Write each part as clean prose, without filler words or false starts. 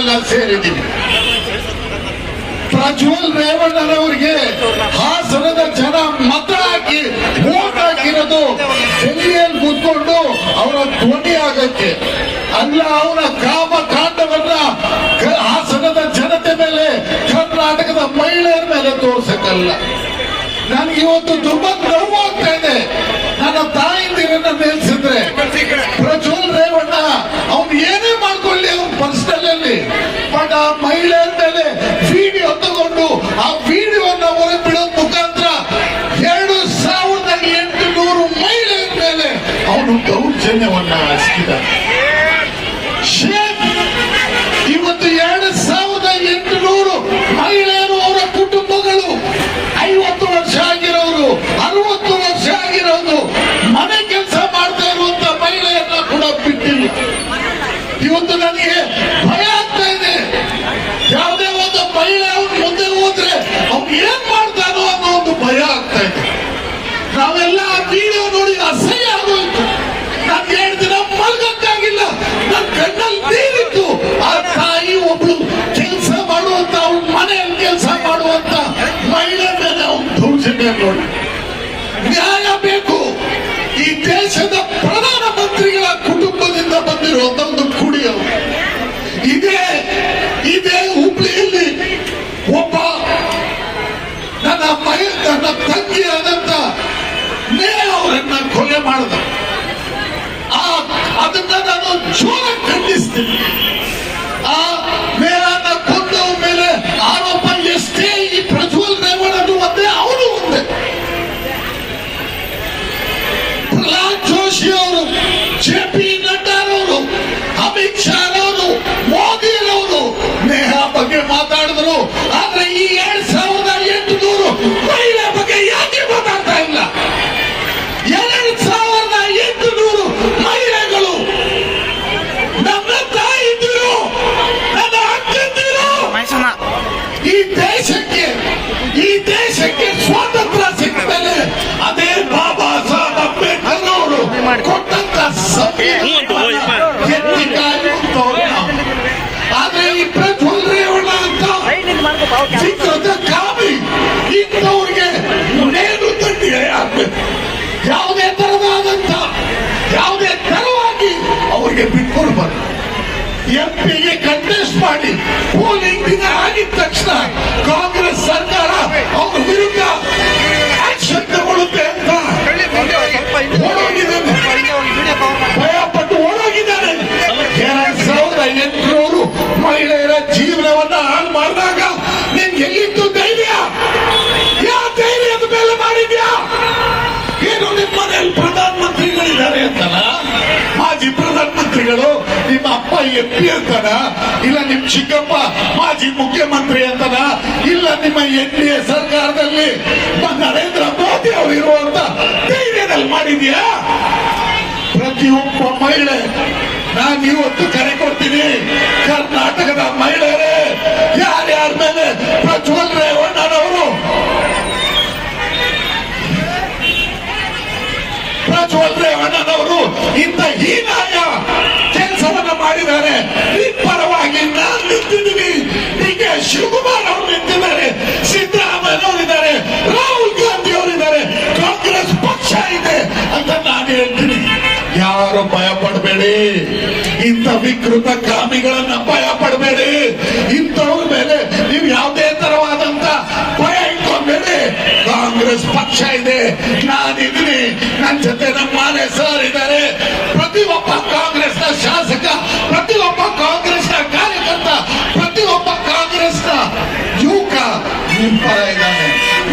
ನಾವೆಲ್ಲ ಸೇರಿದ್ದೀವಿ. ಪ್ರಜ್ವಲ್ ರೇವಣ್ಣನವರಿಗೆ ಹಾಸನದ ಜನ ಮತ ಹಾಕಿ ವೋಟ್ ಹಾಕಿರೋದು ಡೆಲ್ಲಿಯಲ್ಲಿ ಕೂತ್ಕೊಂಡು ಅವರ ಧ್ವನಿ ಆಗಕ್ಕೆ ಅಲ್ಲ, ಅವರ ಕಾಮಕಾಂಡವನ್ನ ಹಾಸನದ ಜನತೆ ಮೇಲೆ, ಕರ್ನಾಟಕದ ಮಹಿಳೆಯರ ಮೇಲೆ ತೋರ್ಸಕ್ಕಲ್ಲ. ನನಗೆ ಇವತ್ತು ತುಂಬಾ ನೋವಾಗ್ತಾ ಇದೆ. ನನ್ನ ತಾಯಿಂದಿರನ್ನ ನಿಲ್ಸಿದ್ರೆ ಪ್ರಜ್ವಲ್ ರೇವಣ್ಣ ಅವ್ನು ಏನೇ ಮಾಡ್ಕೊಳ್ಳಿ ಅವ್ನ ಪರ್ಸನಲ್ ಅಲ್ಲಿ, ಬಟ್ ಆ ಮಹಿಳೆಯರ ಮೇಲೆ ವಿಡಿಯೋ ತಗೊಂಡು ಆ ವಿಡಿಯೋನ ಹೊರಗೆ ಬಿಡೋದ್ ಮುಖಾಂತರ 2800 ಮಹಿಳೆಯರ ಮೇಲೆ ಅವನು ದೌರ್ಜನ್ಯವನ್ನ ಹಚ್ಚಿದ. ಇವತ್ತು 2800 ಮಹಿಳೆಯರು, ಅವರ ಕುಟುಂಬಗಳು, 50 ವರ್ಷ ಆಗಿರೋರು, 60 ವರ್ಷ ಆಗಿರೋದು, ಮನೆ ಕೆಲಸ ಮಾಡ್ತಾ ಇರುವಂತ ಮಹಿಳೆಯರನ್ನ ಕೂಡ ಬಿಟ್ಟಿಲ್ಲ. ಇವತ್ತು ನನಗೆ ಭಯ ಆಗ್ತಾ ಇದೆ. ಯಾವುದೇ ಒಂದು ಮಹಿಳೆ ಅವ್ನು ಮುಂದೆ ಹೋದ್ರೆ ಅವ್ನು ಏನ್ ಮಾಡ್ತಾನೋ ಅನ್ನೋ ಒಂದು ಭಯ ಆಗ್ತಾ ಇದೆ. ನಾವೆಲ್ಲ ಆ ವಿಡಿಯೋ ನೋಡಿ ಅಸಹ್ಯ ಆಗೋಯ್ತು. ನಾನು 2 ದಿನ ಮಲ್ಗಕ್ಕಾಗಿಲ್ಲ. ನನ್ನ ಕಣ್ಣಲ್ಲಿ ನೀರಿತ್ತು. ಆ ತಾಯಿ ಒಬ್ಳು ಕೆಲಸ ಮಾಡುವಂತ, ಅವ್ನ ಮನೆಯಲ್ಲಿ ಕೆಲಸ ಮಾಡುವಂತ ಮಹಿಳೆ ಮೇಲೆ ಅವ್ನು ದೌರ್ಜನ್ಯ ನೋಡಿ. ನ್ಯಾಯ ಬೇಕು. ಈ ದೇಶದ ಪ್ರಧಾನ ಮಂತ್ರಿಗಳ ಕುಟುಂಬದಿಂದ ಬಂದಿರುವಂತ ಒಂದು ಕುಡಿಯರು. ಇದೇ ಹುಬ್ಳಿಯಲ್ಲಿ ಒಬ್ಬ ನನ್ನ ತಂಗಿಯಾದಂತ ಅವರನ್ನ ಕೊಲೆ ಮಾಡಿದ. ಅದನ್ನ ನಾನು ಜೋರ ಖಂಡಿಸ್ತೀನಿ. ಆ ಮೇಯನ್ನ ಕೊಂದವ ಮೇಲೆ ಆರೋಪ ಎಷ್ಟೇ ಈ ಪ್ರಜ್ವಲ್ ರೇವಣ್ಣನು ಒಂದೇ, ಅವನು ಒಂದೇ. ಪ್ರಹ್ಲಾದ್ ಜೋಶಿ ಅವರು, JP ನಡ್ಡಾರವರು, ಅಮಿತ್ ಶಾ ಅವರು, ಮೋದಿ ಅವರು ನೇಹಾ ಬಗ್ಗೆ ಮಾತಾಡಿದ್ರು. ಆದ್ರೆ ಈ 2800 ಮಹಿಳೆ ಬಗ್ಗೆ ಯಾಕೆ ಮಾತಾಡ್ತಾ ಇಲ್ಲ? 2800 ಮಹಿಳೆಗಳು, ನನ್ನ ತಾಯಿದ್ರು, ನನ್ನ ಅಕ್ಕಂದಿರು, ಈ ದೇಶಕ್ಕೆ ಸ್ವಾತಂತ್ರ್ಯ ಸಿಕ್ಕ ಮೇಲೆ ಅದೇ ಬಾಬಾ ಸಾಹೇಬ್ ಅಂಬೇಡ್ಕರ್ ಅವರು ಕೊಟ್ಟಂತ ಆದ್ರೆ ಈ ಪ್ರಜ್ವಲ್ ರೇವಣ್ಣ ಅಂತ ವಿಕೃತ ಕಾಮಿ ಇಂಥವ್ರಿಗೆ ನೇರು ದಂಡಿಗೆ ಆಗ್ಬೇಕು. ಯಾವುದೇ ತರವಾದಂತ, ಯಾವುದೇ ತರವಾಗಿ ಅವರಿಗೆ ಬಿಟ್ಕೊಡ್ಬಾರ್ದು. MP ಗೆ ಕಂಟೆಸ್ಟ್ ಮಾಡಿ ಪೋಲಿಂಗ್ ದಿನ ಆಗಿದ ತಕ್ಷಣ ಕಾಂಗ್ರೆಸ್ ಸರ್ಕಾರ ಅವ್ರ ವಿರುದ್ಧ ಆಕ್ಷನ್ ತಗೊಳ್ಳುತ್ತೆ ಅಂತ ಓಡೋಗಿದ್ದಾನೆ, ಭಯಪಟ್ಟು ಓಡೋಗಿದ್ದಾನೆ. 2800 ಮಹಿಳೆಯರ ಜೀವನವನ್ನ ಹಾಳು ಮಾಡಿದಾಗ ನಿನ್ಗೆ ಎಲ್ಲಿತ್ತು ಧೈರ್ಯ? ಯಾವ ಧೈರ್ಯದ ಮೇಲೆ ಮಾಡಿದ್ಯಾ? ಏನು ನಿಮ್ಮ ಮನೆಯಲ್ಲಿ ಪ್ರಧಾನ ಮಂತ್ರಿಗಳಿದ್ದಾರೆ ಅಂತನ? ಮಾಜಿ ಪ್ರಧಾನ ಮಂತ್ರಿಗಳು ನಿಮ್ಮ ಅಪ್ಪ MP ಅಂತನ? ಇಲ್ಲ ನಿಮ್ ಚಿಕ್ಕಪ್ಪ ಮಾಜಿ ಮುಖ್ಯಮಂತ್ರಿ ಅಂತನ? ಇಲ್ಲ ನಿಮ್ಮ NDA ಸರ್ಕಾರದಲ್ಲಿ ನರೇಂದ್ರ ಮೋದಿ ಅವರು ಇರುವಂತ ಧೈರ್ಯದಲ್ಲಿ ಮಾಡಿದ್ಯಾ? ಪ್ರತಿಯೊಬ್ಬ ಮಹಿಳೆ ನಾನು ಇವತ್ತು ಕರೆ ಕೊಡ್ತೀನಿ. ಕರ್ನಾಟಕದ ಮಹಿಳೆಯರೇ, ಯಾರ್ಯಾರ ಮೇಲೆ ಪ್ರಜ್ವಲ್ ರೇವಣ್ಣನವರು ಇಂಥ ಹೀನಾಯ ಕೆಲಸವನ್ನ ಮಾಡಿದ್ದಾರೆ, ಈ ಪರವಾಗಿ ನಾನು ನಿಂತಿದ್ದೀನಿ. DK ಶಿವಕುಮಾರ್ ಅವರು ನಿಂತಿದ್ದಾರೆ, ಸಿದ್ದರಾಮಯ್ಯ ಅವರಿದ್ದಾರೆ, ರಾಹುಲ್ ಗಾಂಧಿ ಅವರಿದ್ದಾರೆ, ಕಾಂಗ್ರೆಸ್ ಪಕ್ಷ ಇದೆ ಅಂತ ನಾನು ಹೇಳ್ತೀನಿ. ಯಾರು ಭಯ ಪಡಬೇಡಿ. ಇಂಥ ವಿಕೃತ ಕಾಮಿಗಳನ್ನ ಭಯ ಪಡಬೇಡಿ. ಇಂಥವ್ರ ಮೇಲೆ ನೀವು ಯಾವುದೇ ತರವಾದಂತ ಭಯ ಇಟ್ಕೊಂಡ್ಬೇಡಿ. ಕಾಂಗ್ರೆಸ್ ಪಕ್ಷ ಇದೆ, ನಾನಿದ್ದೀನಿ, ನನ್ನ ಜೊತೆ ನಮ್ಮ ಮಾನೆ ಸರ್ ಇದ್ದಾರೆ. ಪ್ರತಿಯೊಬ್ಬ ಕಾಂಗ್ರೆಸ್ನ ಶಾಸಕ, ಪ್ರತಿಯೊಬ್ಬ ಕಾಂಗ್ರೆಸ್ನ ಕಾರ್ಯಕರ್ತ, ಪ್ರತಿಯೊಬ್ಬ ಕಾಂಗ್ರೆಸ್ನ ಯುವಕ ನಿಮ್ ಪರ ಇದ್ದಾನೆ.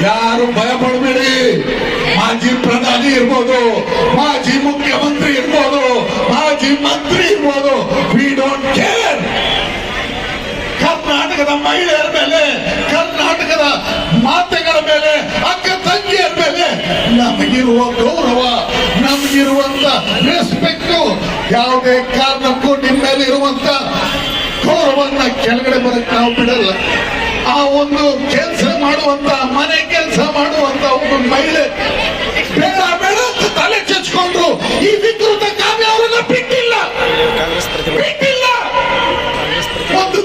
ಯಾರು ಭಯ ಪಡಬೇಡಿ. ಮಾಜಿ ಪ್ರಧಾನಿ ಇರ್ಬೋದು, ಮಾಜಿ ಮುಖ್ಯಮಂತ್ರಿ ಇರ್ಬೋದು, ಮಾಜಿ ಮಂತ್ರಿ ಇರ್ಬೋದು, ವಿ ಡೋಂಟ್ ಕೇರ್. ಕರ್ನಾಟಕದ ಮಹಿಳೆಯರ ಮೇಲೆ, ಕರ್ನಾಟಕದ ಮಾತೆಗಳ ಮೇಲೆ, ಅಕ್ಕ ತಂಗಿಯರ ಮೇಲೆ ನಮಗಿರುವ ಗೌರವ, ನಮಗಿರುವಂತ ರೆಸ್ಪೆಕ್ಟ್ ಯಾವುದೇ ಕಾರಣಕ್ಕೂ ನಿಮ್ಮ ಮೇಲೆ ಇರುವಂತ ಗೌರವನ್ನ ಕೆಳಗಡೆ ಬರಕ್ ನಾವು ಬಿಡಲ್ಲ. ಆ ಒಂದು ಕೆಲಸ ಮಾಡುವಂತ, ಮನೆ ಕೆಲಸ ಮಾಡುವಂತ ಒಂದು ಮಹಿಳೆ ಬೇಡ ಬೇಡ ಅಂತ ತಲೆ ಚಚ್ಕೊಂಡ್ರು. ಈ ವಿಕೃತ ಕಾವ್ಯ ಅವರನ್ನ ಬಿಟ್ಟಿಲ್ಲ. ಒಂದು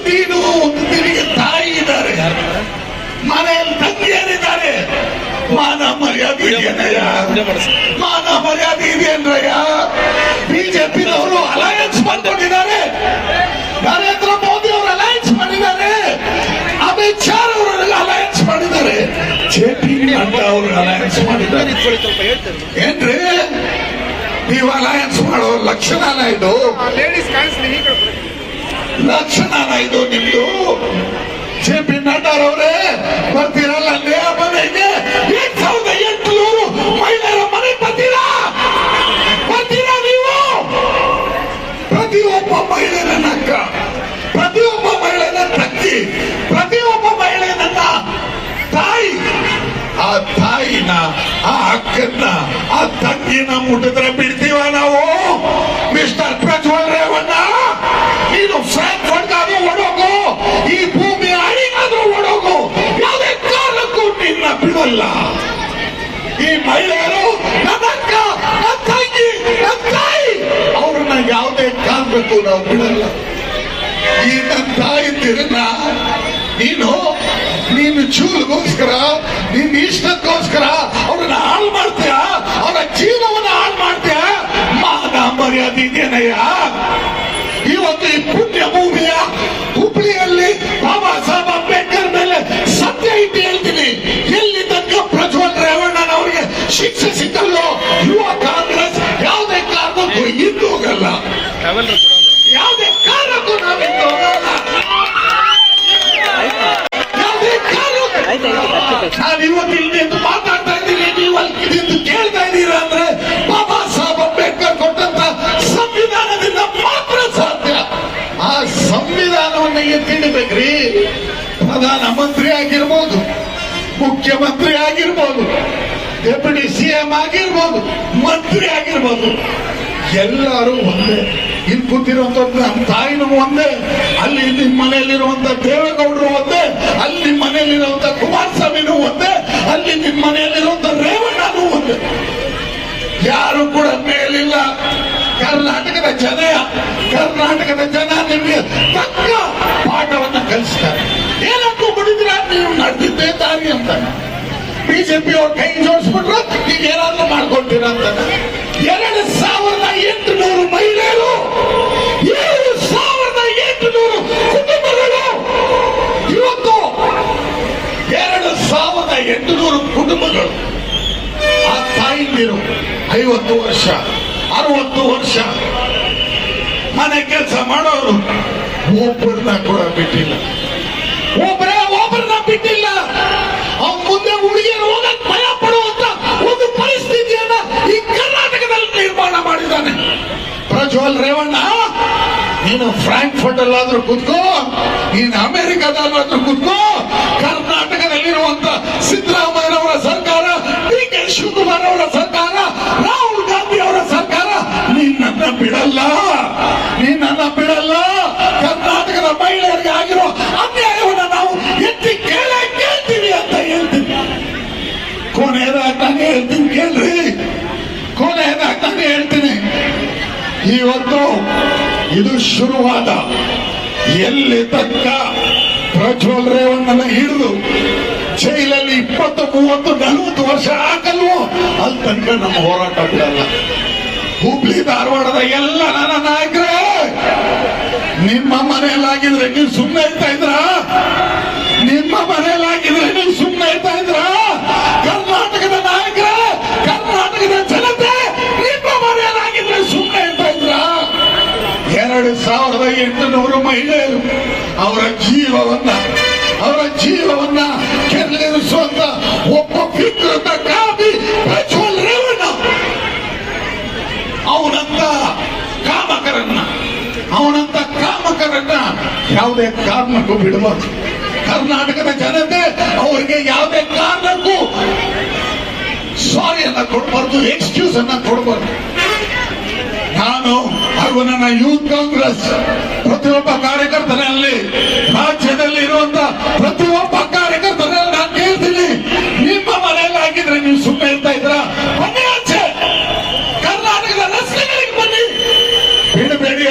ಮಾನ ಮರ್ಯಾದೆ ಇದೆಯೇನ್ರಯ್ಯ? ಬಿಜೆಪಿನವರು ಅಲಯನ್ಸ್ ಮಾಡ್ಕೊಂಡಿದ್ದಾರೆ, ನರೇಂದ್ರ ಮೋದಿ ಅವರು ಅಲಯನ್ಸ್ ಮಾಡಿದ್ದಾರೆ, ಅಮಿತ್ ಶಾ ಅವರು ಅಲಯನ್ಸ್ ಮಾಡಿದ್ದಾರೆ, ಜೆಪಿ ನಡ್ಡಾ ಅವರು ಅಲಯನ್ಸ್ ಮಾಡಿದ್ದಾರೆ. ಏನ್ರಿ ನೀವು ಅಲಯನ್ಸ್ ಮಾಡೋ ಲಕ್ಷಣ ಇದು? ಲಕ್ಷಣ ಇದು ನಿಮ್ದು? ಜೆಪಿ ನಡ್ಡಾರವರೇ ಬರ್ತೀರಲ್ಲ ಮನೆಗೆ 2800 ಮಹಿಳೆಯರ ಮನೆ ಬರ್ತೀರಾ ನೀವು? ಪ್ರತಿಯೊಬ್ಬ ಮಹಿಳೆಯನ್ನ ಅಕ್ಕ, ಪ್ರತಿಯೊಬ್ಬ ಮಹಿಳೆಯನ್ನ ತಂಗಿ, ಪ್ರತಿಯೊಬ್ಬ ಮಹಿಳೆಯನ್ನ ತಾಯಿ, ಆ ತಾಯಿನ, ಆ ಅಕ್ಕನ್ನ, ಆ ತಂಗಿನ ಮುಟ್ಟಿದ್ರೆ ಬಿಡ್ತೀವ ನಾವು? ಮಿಸ್ಟರ್ ಪ್ರಜ್ವಲ್ ರೇವಣ್ಣ, ನೀನು ಫ್ರಾಂಕ್ಫರ್ಟ್ಗಾದ್ರೂ ಓಡೋಗು, ಈ ಭೂಮಿ ಅಡಿಗಾದ್ರೂ ಓಡೋಗು, ಯಾವುದೇ ಕಾರಣಕ್ಕೂ ನಿನ್ನ ಬಿಡಲ್ಲ. ಈ ಮಹಿಳೆಯರು ನನ್ನ ಅಕ್ಕ, ನನ್ನ ತಂಗಿ, ನನ್ನ ತಾಯಿ, ಅವ್ರನ್ನ ಯಾವುದೇ ಕಾರಣಕ್ಕೂ ನಾವು ಬಿಡಲ್ಲ. ಈ ನನ್ನ ತಾಯಿದ್ದೀರನ್ನ ನೀನು ಚೂಲಿಗೋಸ್ಕರ, ನಿನ್ನ ಇಷ್ಟಕ್ಕೋಸ್ಕರ ಅವ್ರನ್ನ ಹಾಳು ಮಾಡ್ತೀಯ, ಅವರ ಜೀವನವನ್ನು ಹಾಳು ಮಾಡ್ತೀಯ. ಮಾನ ಮರ್ಯಾದೆ ಇದೆಯೇನಯ್ಯ? ಇವತ್ತು ಈ ಪುಣ್ಯ ಭೂಮಿಯ ಹುಬ್ಳಿಯಲ್ಲಿ ಬಾಬಾ ಸಾಹೇಬ್ ಅಂಬೇಡ್ಕರ್ ಮೇಲೆ ಸತ್ಯ ಇಟ್ಟು ಹೇಳ್ತೀನಿ, ಎಲ್ಲಿ ತನಕ ಪ್ರಜ್ವಲ್ ರೇವಣ್ಣನವರಿಗೆ ಶಿಕ್ಷೆ ಸಿಕ್ಕಲ್ಲೋ ಯುವ ಕಾಂಗ್ರೆಸ್ ಯಾವುದೇ ಕಾರಣಕ್ಕೂ ಹಿಂದೆ ಹೋಗಲ್ಲ, ಯಾವುದೇ ಕಾರಣಕ್ಕೂ ನಾವು ಹಿಂದೆ ಹೋಗಲ್ಲ. ಯಾವುದೇ ಕಾರಣಕ್ಕೂ ನಾನು ಇವತ್ತು ಇಲ್ಲಿ ಮಾತಾಡ್ತಾ ಇದ್ದೀನಿ, ನೀವು ಅಲ್ಲಿ ಕೇಳ್ತಾ ಇದ್ದೀರಾ ಅಂದ್ರೆ ಬಾಬಾ ಸಾಹೇಬ್ ಅಂಬೇಡ್ಕರ್ ಕೊಟ್ಟಂತ ಸಂವಿಧಾನದಿಂದ ಮಾತ್ರ ಸಾಧ್ಯ. ಆ ಸಂವಿಧಾನವನ್ನು ಎತ್ತಿಡಬೇಕ್ರಿ. ಪ್ರಧಾನ ಮಂತ್ರಿ ಆಗಿರ್ಬೋದು, ಮುಖ್ಯಮಂತ್ರಿ ಆಗಿರ್ಬೋದು, ಡೆಪ್ಯೂಟಿ ಸಿಎಂ ಆಗಿರ್ಬೋದು, ಮಂತ್ರಿ ಆಗಿರ್ಬೋದು, ಎಲ್ಲರೂ ಒಂದೇ. ಇಲ್ಲಿ ಕೂತಿರುವಂತದ್ದು ನಮ್ಮ ತಾಯಿನೂ ಒಂದೇ, ಅಲ್ಲಿ ನಿಮ್ಮ ಮನೆಯಲ್ಲಿರುವಂತ ದೇವೇಗೌಡರು ಒಂದೇ, ಅಲ್ಲಿ ನಿಮ್ಮ ಮನೆಯಲ್ಲಿರುವಂತ ಕುಮಾರಸ್ವಾಮಿನೂ ಒಂದೇ, ಅಲ್ಲಿ ನಿಮ್ಮ ಮನೆಯಲ್ಲಿರುವಂತ ರೇವಣ್ಣನೂ ಒಂದೇ. ಯಾರು ಕೂಡ ಮೇಲಿಲ್ಲ. ಕರ್ನಾಟಕದ ಜನ ನಿಮಗೆ ತಕ್ಕ ಪಾಠವನ್ನ ಕಲಿಸ್ತಾರೆ. ಏನಕ್ಕೂ ಬಿಡಿದ್ರ ನೀವು ನಡೆದಿದ್ದೇ ದಾರಿ ಅಂತ. ಬಿಜೆಪಿ ಅವ್ರ ಕೈ ಜೋಡಿಸ್ಬಿಟ್ರು ಈಗ ಏನಾದ್ರೂ ಮಾಡ್ಕೊಳ್ತೀರ ಅಂತ. 2800 ಮಹಿಳೆಯರು, 7800 ಕುಟುಂಬಗಳು, ಇವತ್ತು 2800 ಕುಟುಂಬಗಳು. ಆ ತಾಯಿಂದಿರು 50 ವರ್ಷ 60 ವರ್ಷ ಮನೆ ಕೆಲಸ ಮಾಡೋರು ಒಬ್ಬರನ್ನ ಕೂಡ ಬಿಟ್ಟಿಲ್ಲ, ಒಬ್ಬರನ್ನ ಬಿಟ್ಟಿಲ್ಲ. ಅವ್ನ ಮುಂದೆ ಹುಡುಗಿಯರು ಹೋಗಕ್ ಭಯ ಪಡುವಂತ ಒಂದು ಪರಿಸ್ಥಿತಿಯನ್ನ ಈ ಕರ್ನಾಟಕದಲ್ಲಿ ನಿರ್ಮಾಣ ಮಾಡಿದ್ದಾನೆ ಪ್ರಜ್ವಲ್ ರೇವಣ್ಣ. ನೀನು ಫ್ರಾಂಕ್ಫರ್ಟ್ ಅಲ್ಲಾದ್ರೂ ಕೂತ್ಕೋ, ನೀನು ಅಮೆರಿಕದಲ್ಲಾದ್ರೂ ಕೂತ್ಕೋ, ಕರ್ನಾಟಕದಲ್ಲಿರುವಂತ ಸಿದ್ದರಾಮಯ್ಯನವರ ಸರ್ಕಾರ, ಡಿ ಕೆ ಶಿವಕುಮಾರ್ ಅವರ ಸರ್ಕಾರ, ರಾಹುಲ್ ಗಾಂಧಿ ಅವರ ಸರ್ಕಾರ ನಿನ್ನನ್ನ ಬಿಡಲ್ಲ. ಕರ್ನಾಟಕದ ಮಹಿಳೆಯರಿಗೆ ಆಗಿರೋ ಅನ್ಯಾಯವನ್ನು ನಾವು ಎತ್ತಿ ಕೇಳ್ತೀವಿ ಅಂತ ಹೇಳ್ತೀನಿ. ಕೊನೆಯದಾಗಿ ನಾನು ಹೇಳ್ತೀನಿ ಕೇಳ್ರಿ, ಕೊನೆಯದಾಗಿ ನಾನು ಹೇಳ್ತೀನಿ. ಇವತ್ತು ಇದು ಶುರುವಾದ, ಎಲ್ಲಿ ತನಕ ಪ್ರಜ್ವಲ್ ರೇವಣ್ಣನ ಹಿಡಿದು ಜೈಲಲ್ಲಿ 20, 30, 40 ವರ್ಷ ಹಾಕಲ್ವೋ ಅಲ್ಲಿ ತನಕ ನಮ್ಮ ಹೋರಾಟ ಬಿಡಲ್ಲ. ಹುಬ್ಳಿ ಧಾರವಾಡದ ಎಲ್ಲ ನನ್ನ ನಾಯಕರೇ, ನಿಮ್ಮ ಮನೆಯಲ್ಲಾಗಿದ್ರೆ ನೀವು ಸುಮ್ಮನೆ ಇರ್ತಾ ಇದ್ರ? ನಿಮ್ಮ ಮನೆಯಲ್ಲಾಗಿದ್ರೆ ನೀವು ಸುಮ್ಮನೆ ಇರ್ತಾ ಇದ್ರ? ಕರ್ನಾಟಕದ ನಾಯಕರೇ, ಕರ್ನಾಟಕದ ಜನತೆ ನಿಮ್ಮ ಮನೆಯಲ್ಲಾಗಿದ್ರೆ ಸುಮ್ಮನೆ ಇರ್ತಾ ಇದ್ರ? 2800 ಮಹಿಳೆಯರು ಅವರ ಜೀವವನ್ನ ಕೆರಳಿಸುವಂತ ಒಬ್ಬ ವಿಕೃತ ಕಾಮಿ ಪ್ರಜ್ವಲ್ ರೇವಣ್ಣ. ಅವನಂತ ಕಾಮಕರನ್ನ ಯಾವುದೇ ಕಾರಣಕ್ಕೂ ಬಿಡಬಾರ್ದು. ಕರ್ನಾಟಕದ ಜನತೆ ಅವರಿಗೆ ಯಾವುದೇ ಕಾರಣಕ್ಕೂ ಸಾರಿಯನ್ನ ಕೊಡಬಾರ್ದು, ಎಕ್ಸ್ಕ್ಯೂಸ್ ಅನ್ನ ಕೊಡಬಾರ್ದು. ನಾನು ಹಾಗೂ ನನ್ನ ಯೂತ್ ಕಾಂಗ್ರೆಸ್ ಪ್ರತಿಯೊಬ್ಬ ಕಾರ್ಯಕರ್ತನಲ್ಲಿ, ರಾಜ್ಯದಲ್ಲಿ ಇರುವಂತ ಪ್ರತಿಯೊಬ್ಬ ಕಾರ್ಯಕರ್ತರಲ್ಲಿ ನಾನು ಹೇಳ್ತೀನಿ, ನಿಮ್ಮ ಮನೆಯಲ್ಲಿ ಆಗಿದ್ರೆ ನೀವು ಸುಮ್ಮನೆ ಇರ್ತಾ ಇದ್ರ? ಬನ್ನಿ ಆಚೆ, ಕರ್ನಾಟಕದ ರಸ್ತೆಗಳಿಗೆ ಬನ್ನಿ.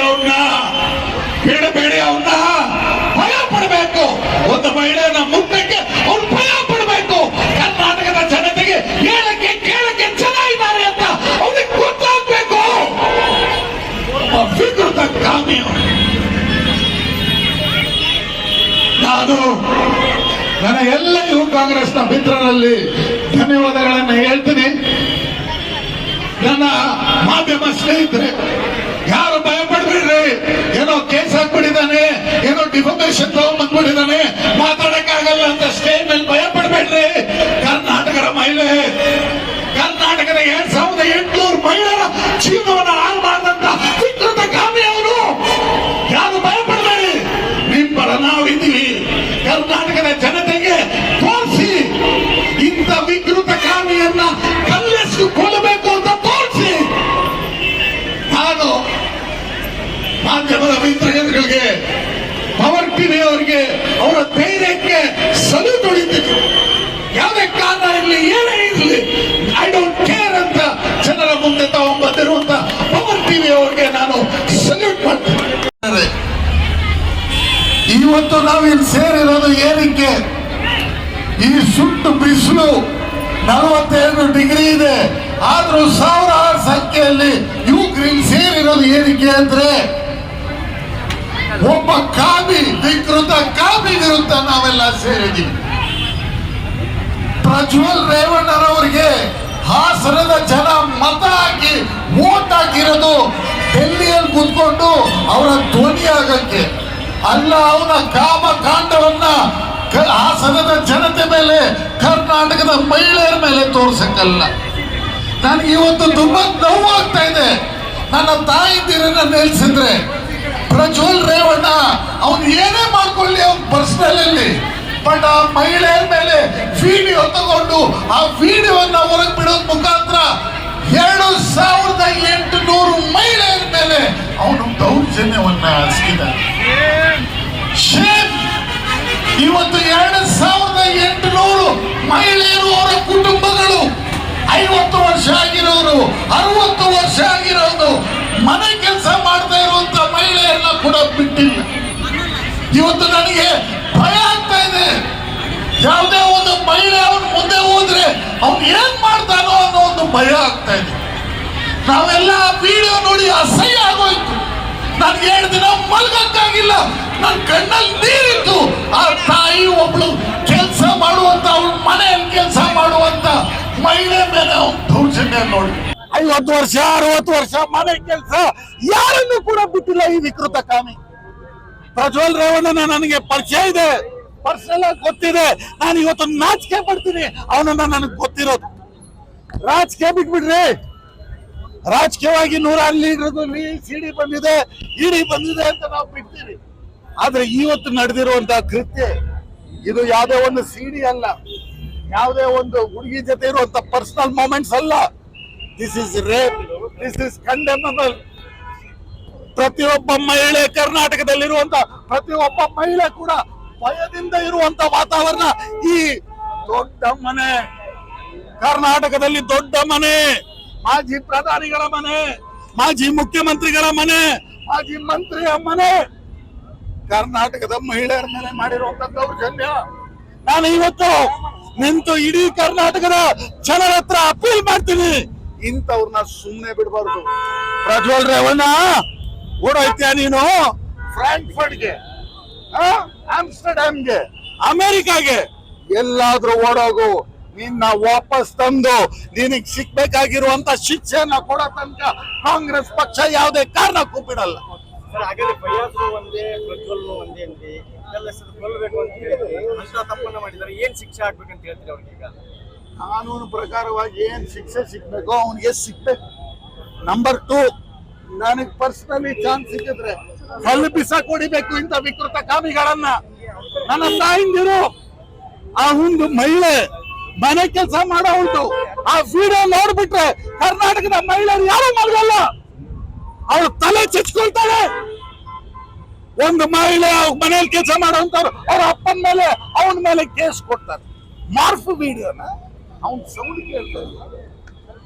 ಬಿಡಬೇಡಿ ಅವನ್ನ ಭಯ ಪಡಬೇಕು. ಒಂದು ಮಹಿಳೆಯನ್ನ ಮುಟ್ಟಕ್ಕೆ ಅವ್ರು ಭಯ ಪಡಬೇಕು. ಕರ್ನಾಟಕದ ಜನತೆಗೆ ಹೇಳಕ್ಕೆ ಕೇಳಕ್ಕೆ ಚೆನ್ನಾಗಿ ವಿಕೃತ ಕಾಮಿಯ. ನಾನು ನನ್ನ ಎಲ್ಲ ಯುವ ಕಾಂಗ್ರೆಸ್ನ ಮಿತ್ರರಲ್ಲಿ ಧನ್ಯವಾದಗಳನ್ನು ಹೇಳ್ತೀನಿ. ನನ್ನ ಮಾಧ್ಯಮ ಸ್ನೇಹಿತರೆ, ಯಾರು ಭಯಪಡ್ಬೇಡ್ರಿ. ಏನೋ ಕೇಸ್ ಹಾಕ್ಬಿಟ್ಟಿದ್ದಾನೆ, ಏನೋ ಡಿಫಾಮೇಶನ್ ತಗೊಂಡ್ಬಂದ್ಬಿಟ್ಟಿದ್ದಾನೆ, ಮಾತಾಡಕ್ಕಾಗಲ್ಲ ಅಂತ ಸ್ಟೇಜ್ ಮೇಲೆ ಭಯಪಡ್ಬೇಡ್ರಿ. ಕರ್ನಾಟಕದ ಮಹಿಳೆ, ಕರ್ನಾಟಕದ 2800 ಮಹಿಳೆಯರ ಜೀವನವನ್ನು ಹಾಳು ಮಾಡಿದಂತ ವಿಕೃತ ಕಾಮಿ ಅವರು. ಯಾರು ಭಯಪಡಬೇಡಿ, ನಿಮ್ ಪರ ನಾವಿದ್ದೀವಿ. ಕರ್ನಾಟಕದ ಜನತೆಗೆ ತೋರಿಸಿ, ಇಂಥ ವಿಕೃತ ಕಾಮಿಯನ್ನ ಕಲ್ಲೆಸಿಕೊಳ್ಳಬೇಕು ಅಂತ ತೋರಿಸಿ. ನಾನು ಮಾಧ್ಯಮದ ಮಿತ್ರಗಳಿಗೆ, ಪವರ್ ಟಿವಿ ಅವರಿಗೆ, ಅವರ ಧೈರ್ಯಕ್ಕೆ ಸಲ್ಯೂಟ್ ಹೊಡಿತೀನಿ. ಯಾವುದೇ ಕಾರಣ ಇರಲಿ, ಏನೇ ಇರಲಿ, ಐ ಡೋಂಟ್ ಕೇರ್ ಅಂತ ಜನರ ಮುಂದೆ ತಗೊಂಡ್ಬಂದಿರುವಂತ ಪವರ್ ಟಿವಿ ಅವರಿಗೆ ನಾನು ಸಲ್ಯೂಟ್ ಮಾಡ್ತೀನಿ. ಇವತ್ತು ನಾವಿಲ್ಲಿ ಸೇರಿರೋದು ಏನಕ್ಕೆ? ಈ ಸುಟ್ಟು ಬಿಸಿಲು 42 ಡಿಗ್ರಿ ಇದೆ, ಆದ್ರೂ ಸಾವಿರಾರು ಸಂಖ್ಯೆಯಲ್ಲಿ ಯುವಕರು ಇಲ್ಲಿ ಸೇರಿರೋದು ಏನಕ್ಕೆ ಅಂದ್ರೆ, ಒಬ್ಬ ಕಾಮಿ, ವಿಕೃತ ಕಾಮಿ ವಿರುದ್ಧ ನಾವೆಲ್ಲ ಸೇರಿದ್ದೀವಿ. ಪ್ರಜ್ವಲ್ ರೇವಣ್ಣರವರಿಗೆ ಹಾಸನದ ಜನ ಮತ ಹಾಕಿ ವೋಟ್ ಹಾಕಿರೋದು ಡೆಲ್ಲಿಯಲ್ಲಿ ಕೂತ್ಕೊಂಡು ಅವರ ಧ್ವನಿ ಆಗಕ್ಕೆ ಅಲ್ಲ, ಅವನ ಕಾಮಕಾಂಡವನ್ನ ಹಾಸನದ ಜನತೆ ಮೇಲೆ, ಕರ್ನಾಟಕದ ಮಹಿಳೆಯರ ಮೇಲೆ ತೋರ್ಸಕ್ಕಲ್ಲ. ನನಗೆ ಇವತ್ತು ತುಂಬಾ ನೋವಾಗ್ತಾ ಇದೆ. ನನ್ನ ತಾಯಿದಿರನ್ನ ನೆಲೆಸಿದ್ರೆ ಪ್ರಜ್ವಲ್ ರೇವಣ್ಣ ಅವನು ಏನೇ ಮಾಡ್ಕೊಳ್ಳಿ, ಅವನ್ ಪರ್ಸನಲ್ ಅಲ್ಲಿ, ಬಟ್ ಆ ಮಹಿಳೆಯರ ಮೇಲೆ ವಿಡಿಯೋ ತಗೊಂಡು ಆ ವಿಡಿಯೋವನ್ನ ಹೊರಗೆ ಬಿಡೋದ್ ಮುಖಾಂತರ 2800 ಮಹಿಳೆಯರ ಮೇಲೆ ಅವನು ದೌರ್ಜನ್ಯವನ್ನ ಹರಿಸಿದ್ದಾನೆ. ಇವತ್ತು 2800 ಮಹಿಳೆಯರು, ಅವರ ಕುಟುಂಬಗಳು, 50 ವರ್ಷ ಆಗಿರೋರು, 60 ವರ್ಷ ಆಗಿರೋದು, ಮನೆ ಕೆಲಸ ಮಾಡ್ತಾ ಇರುವಂತ ಮಹಿಳೆಯರನ್ನ ಕೂಡ ಬಿಟ್ಟಿಲ್ಲ. ಇವತ್ತು ನನಗೆ ಭಯ ಆಗ್ತಾ ಇದೆ. ಯಾವುದೇ ಒಂದು ಮಹಿಳೆ ಅವನು ಮುಂದೆ ಹೋದ್ರೆ ಅವ್ನು ಏನ್ ಮಾಡ್ತಾನೋ ಅನ್ನೋ ಒಂದು ಭಯ ಆಗ್ತಾ ಇದೆ. ನಾವೆಲ್ಲ ವಿಡಿಯೋ ನೋಡಿ ಅಸಹ್ಯ ಆಗೋಯ್ತು. ನನ್ಗೆ 2 ದಿನ ಮಲ್ಗಕ್ಕಾಗಿಲ್ಲ, ನನ್ನ ಕಣ್ಣಲ್ಲಿ ನೀರಿತ್ತು. ಆ ತಾಯಿ ಒಬ್ಳು ಕೆಲಸ ಮಾಡುವಂತ, ಅವಳ ಮನೆಯಲ್ಲಿ ಕೆಲಸ ಮಾಡುವಂತ ಮಹಿಳೆ ಮೇಲೆ ಅವನು ದೌರ್ಜನ್ಯ ನೋಡಿ. 50 ವರ್ಷ 60 ವರ್ಷ ಮನೆ ಕೆಲಸ ಯಾರನ್ನು ಕೂಡ ಬಿಟ್ಟಿಲ್ಲ ಈ ವಿಕೃತ ಕಾಮಿ. ಪ್ರಜ್ವಲ್ ರೇವಣ್ಣನ ನನಗೆ ಪರಿಚಯ ಇದೆ, ಪರ್ಸನಲ್ ಆಗಿ ಗೊತ್ತಿದೆ. ನಾನು ಇವತ್ತು ನಾಚಿಕೆ ಪಡ್ತೀನಿ ಅವನನ್ನ ನನಗೆ ಗೊತ್ತಿರೋದು. ರಾಜಕೀಯ ಬಿಟ್ಬಿಡ್ರಿ, ರಾಜಕೀಯವಾಗಿ 100 ಲೀಡರ್ದು ಸಿಡಿ ಬಂದಿದೆ, ಇಡಿ ಬಂದಿದೆ ಅಂತ ನಾವು ಬಿಡ್ತೀವಿ. ಆದ್ರೆ ಇವತ್ತು ನಡೆದಿರುವಂತಹ ಕೃತ್ಯ ಇದು ಯಾವುದೇ ಒಂದು ಸಿಡಿ ಅಲ್ಲ, ಯಾವುದೇ ಒಂದು ಹುಡುಗಿ ಜೊತೆ ಇರುವಂತ ಪರ್ಸನಲ್ ಮೂಮೆಂಟ್ಸ್ ಅಲ್ಲ. This is rape, this is condemnable. ಪ್ರತಿಯೊಬ್ಬ ಮಹಿಳೆ, ಕರ್ನಾಟಕದಲ್ಲಿರುವಂತ ಪ್ರತಿಯೊಬ್ಬ ಮಹಿಳೆ ಕೂಡ ಭಯದಿಂದ ಇರುವಂತ ವಾತಾವರಣ. ಈ ದೊಡ್ಡ ಮನೆ, ಕರ್ನಾಟಕದಲ್ಲಿ ದೊಡ್ಡ ಮನೆ, ಮಾಜಿ ಪ್ರಧಾನಿಗಳ ಮನೆ, ಮಾಜಿ ಮುಖ್ಯಮಂತ್ರಿಗಳ ಮನೆ, ಮಾಜಿ ಮಂತ್ರಿಯ ಮನೆ, ಕರ್ನಾಟಕದ ಮಹಿಳೆಯರ ಮೇಲೆ ಮಾಡಿರುವಂತ ದೌರ್ಜನ್ಯ. ನಾನು ಇವತ್ತು ನಿಂತು ಇಡೀ ಕರ್ನಾಟಕದ ಜನರ ಹತ್ರ ಅಪೀಲ್ ಮಾಡ್ತೀನಿ, ಇಂಥವ್ರನ್ನ ಸುಮ್ಮನೆ ಬಿಡಬಾರ್ದು. ಪ್ರಜ್ವಲ್ ರೇವಣ್ಣ, ಓಡೋಯ್ತೀಯ ನೀನು ಫ್ರಾಂಕ್ಫರ್ಟ್ಗೆ, ಆಮ್ಸ್ಟರ್ಡ್ಯಾಮ್ಗೆ, ಅಮೆರಿಕಾಗೆ, ಎಲ್ಲಾದ್ರೂ ಓಡೋಗು. ನಿನ್ನ ವಾಪಸ್ ತಂದು ನಿನಗ್ ಸಿಗ್ಬೇಕಾಗಿರುವಂತ ಶಿಕ್ಷೆಯನ್ನ ಕೊಡೋ ತನಕ ಕಾಂಗ್ರೆಸ್ ಪಕ್ಷ ಯಾವುದೇ ಕಾರಣಕ್ಕೂ ಬಿಡಲ್ಲ. ಒಂದೇ ಪ್ರಜ್ವಲ್ ಒಂದೇ ಅಂತೆ ಕೊಲ್ಲಬೇಕು ಅಂತ ಹೇಳಿದ್ರೆ ಅಂತ ತಪ್ಪನ್ನ ಮಾಡಿದ್ದಾರೆ. ಏನ್ ಶಿಕ್ಷೆ ಆಗ್ಬೇಕಂತ ಹೇಳ್ತೀರಿ ಅವ್ರಿಗೆ? ಈಗ ಕಾನೂನು ಪ್ರಕಾರವಾಗಿ ಏನ್ ಶಿಕ್ಷೆ ಸಿಗ್ಬೇಕೋ ಅವನಿಗೆ ಸಿಗ್ಬೇಕು. ನಂಬರ್ 2, ನನಗ್ ಪರ್ಸನಲಿ ಚಾನ್ಸ್ ಸಿಕ್ಕಿದ್ರೆ ಕಲ್ಲು ಬಿಸಾಕ್ ಹೊಡಿಬೇಕು ಇಂಥ ವಿಕೃತ ಕಾಮಿಗಳನ್ನ. ನನ್ನ ತಾಯಿಂದಿರು, ಆ ಒಂದು ಮಹಿಳೆ ಮನೆ ಕೆಲಸ ಮಾಡೋ ಉಂಟು, ಆ ವಿಡಿಯೋ ನೋಡ್ಬಿಟ್ರೆ ಕರ್ನಾಟಕದ ಮಹಿಳೆಯರು ಯಾರು ಮಲಗಲ್ಲ, ಅವ್ರು ತಲೆ ಚಚ್ಕೊಳ್ತಾರೆ. ಒಂದು ಮಹಿಳೆ ಮನೆಯಲ್ಲಿ ಕೆಲಸ ಮಾಡೋಂಥವ್ರು ಅವ್ರ ಅಪ್ಪನ ಮೇಲೆ, ಅವನ ಮೇಲೆ ಕೇಸ್ ಕೊಡ್ತಾರೆ. ಮಾರ್ಫ್ ವಿಡಿಯೋನ ಅವನ್ ಸೌಂಡ್ ಕೇಳ್ತಾರೆ.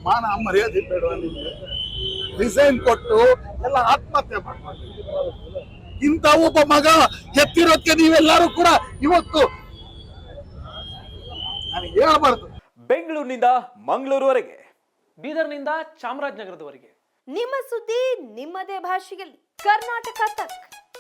ಮಾನ ಮರ್ಯಾದೆ ಬೇಡ ನಿಮ್ಗೆ? ರಿಸೈನ್ ಕೊಟ್ಟು ಎಲ್ಲ ಆತ್ಮಹತ್ಯೆ ಮಾಡ್ತಾರೆ. ಇಂಥ ಒಬ್ಬ ಮಗ ಎತ್ತಿರೋದಕ್ಕೆ ನೀವೆಲ್ಲರೂ ಕೂಡ ಇವತ್ತು ನನಗೆ ಹೇಳ್ಬಾರ್ದು. ಬೆಂಗಳೂರಿನಿಂದ ಮಂಗಳೂರುವರೆಗೆ, ಬೀದರ್ನಿಂದ ಚಾಮರಾಜನಗರದವರೆಗೆ ನಿಮ್ಮ ಸುದ್ದಿ ನಿಮ್ಮದೇ ಭಾಷೆಯಲ್ಲಿ. ಕರ್ನಾಟಕ ತಕ್.